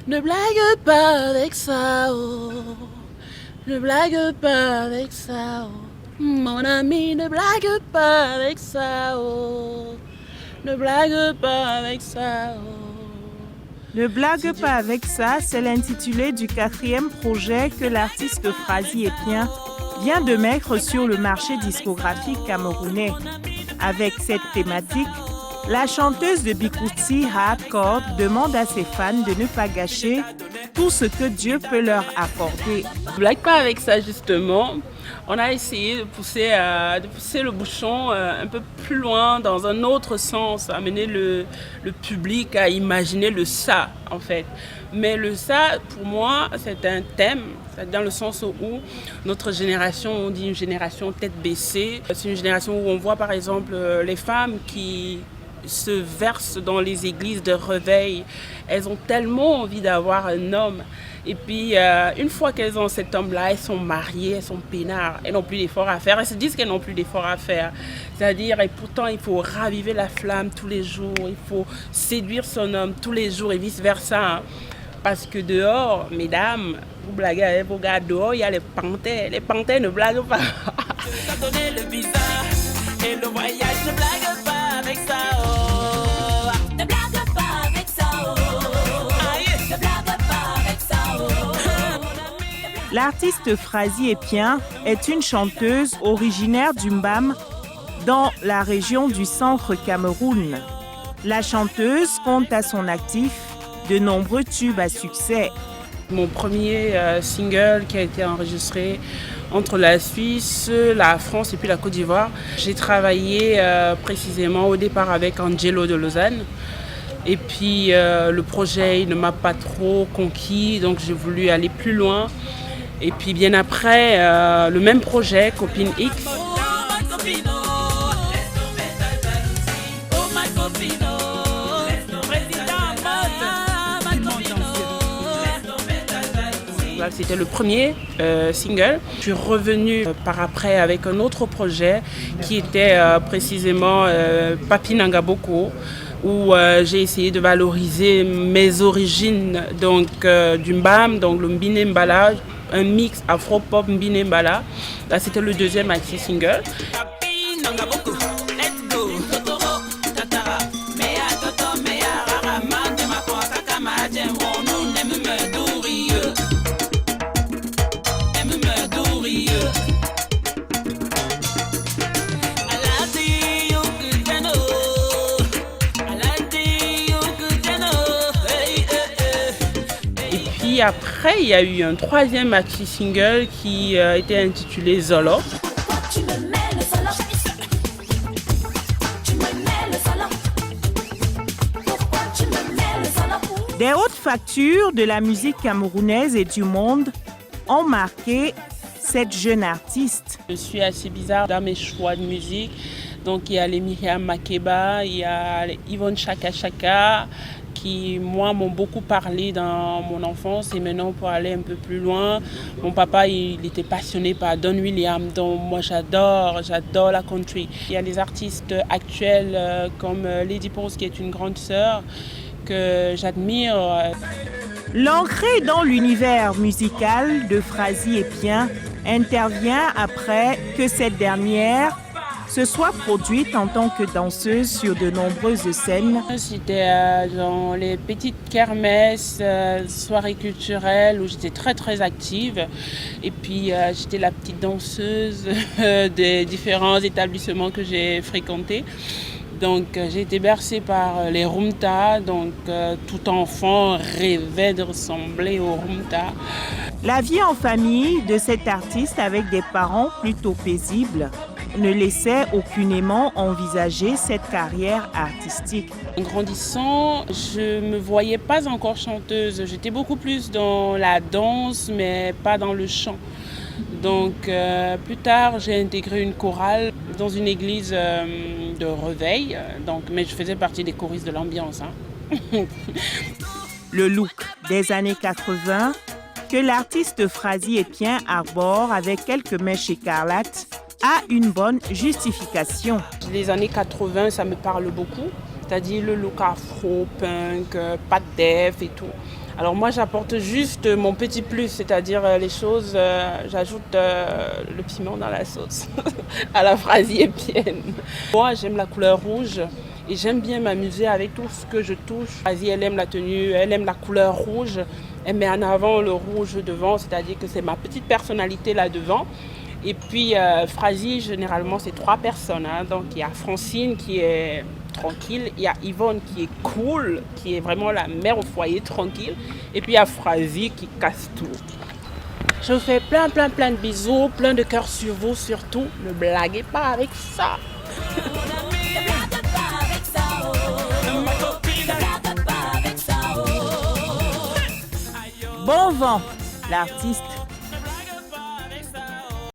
Ne blague pas avec ça, oh. Ne blague pas avec ça, oh. Mon ami, ne blague pas avec ça, oh. Ne blague pas avec ça, oh. Ne blague pas avec ça, c'est l'intitulé du 4e projet que l'artiste Frazi Epien vient de mettre sur le marché discographique camerounais. Avec cette thématique, la chanteuse de Bikutsi Hardcore demande à ses fans de ne pas gâcher tout ce que Dieu peut leur accorder. Ne blague pas avec ça, justement. On a essayé de pousser le bouchon un peu plus loin, dans un autre sens, amener le public à imaginer le ça, en fait. Mais le ça, pour moi, c'est un thème, dans le sens où notre génération, on dit une génération tête baissée. C'est une génération où on voit, par exemple, les femmes qui se versent dans les églises de réveil. Elles ont tellement envie d'avoir un homme. Et puis, une fois qu'elles ont cet homme-là, elles sont mariées, elles sont peinards, elles n'ont plus d'efforts à faire. Elles se disent qu'elles n'ont plus d'efforts à faire. C'est-à-dire, et pourtant, il faut raviver la flamme tous les jours. Il faut séduire son homme tous les jours et vice-versa. Hein. Parce que dehors, mesdames, vous blaguez avec vos gars, dehors, il y a les panthères. Les panthères ne blaguent pas. Le visa et le voyage ne blaguent pas avec ça. L'artiste Frazi Epien est une chanteuse originaire du Mbam dans la région du centre Cameroun. La chanteuse compte à son actif de nombreux tubes à succès. Mon premier single qui a été enregistré entre la Suisse, la France et puis la Côte d'Ivoire. J'ai travaillé précisément au départ avec Angelo de Lausanne. Et puis le projet il ne m'a pas trop conquis, donc j'ai voulu aller plus loin. Et puis bien après, le même projet, Copine X. C'était le premier single. Je suis revenue par après avec un autre projet qui était précisément Papi Nangaboko, où j'ai essayé de valoriser mes origines donc, du Mbam, donc le Mbine Mbala, un mix afro-pop Mbine Mbala. Là, c'était le deuxième maxi single. Et après, il y a eu un troisième maxi single qui était intitulé Zolo. Des hautes factures de la musique camerounaise et du monde ont marqué cette jeune artiste. Je suis assez bizarre dans mes choix de musique. Donc il y a les Myriam Makeba, il y a les Yvonne Chaka Chaka, qui, moi, m'ont beaucoup parlé dans mon enfance. Et maintenant, pour aller un peu plus loin, mon papa, il était passionné par Don Williams. Donc, moi, j'adore la country. Il y a des artistes actuels comme Lady Pose, qui est une grande sœur, que j'admire. L'ancrée dans l'univers musical de Frazi Epien intervient après que cette dernière se soit produite en tant que danseuse sur de nombreuses scènes. C'était dans les petites kermesses, soirées culturelles où j'étais très très active. Et puis j'étais la petite danseuse des différents établissements que j'ai fréquentés. Donc j'ai été bercée par les Rumta, donc tout enfant rêvait de ressembler aux Rumta. La vie en famille de cet artiste avec des parents plutôt paisibles ne laissait aucunement envisager cette carrière artistique. En grandissant, je ne me voyais pas encore chanteuse. J'étais beaucoup plus dans la danse, mais pas dans le chant. Donc plus tard, j'ai intégré une chorale dans une église de réveil. Mais je faisais partie des choristes de l'ambiance. Hein. Le look des années 80 que l'artiste Frazi Epien arbore avec quelques mèches écarlates a une bonne justification. Les années 80, ça me parle beaucoup, c'est-à-dire le look afro, punk, pas de def et tout. Alors moi j'apporte juste mon petit plus, c'est-à-dire les choses, j'ajoute le piment dans la sauce à la frasier-pienne. Moi j'aime la couleur rouge et j'aime bien m'amuser avec tout ce que je touche. Frasie, elle aime la tenue, elle aime la couleur rouge, elle met en avant le rouge devant, c'est-à-dire que c'est ma petite personnalité là devant. Et puis Frasie, généralement c'est 3 personnes, hein. Donc il y a Francine qui est tranquille, il y a Yvonne qui est cool, qui est vraiment la mère au foyer tranquille, et puis il y a Frasie qui casse tout. Je vous fais plein de bisous, plein de cœurs sur vous surtout, ne blaguez pas avec ça. Bon vent! L'artiste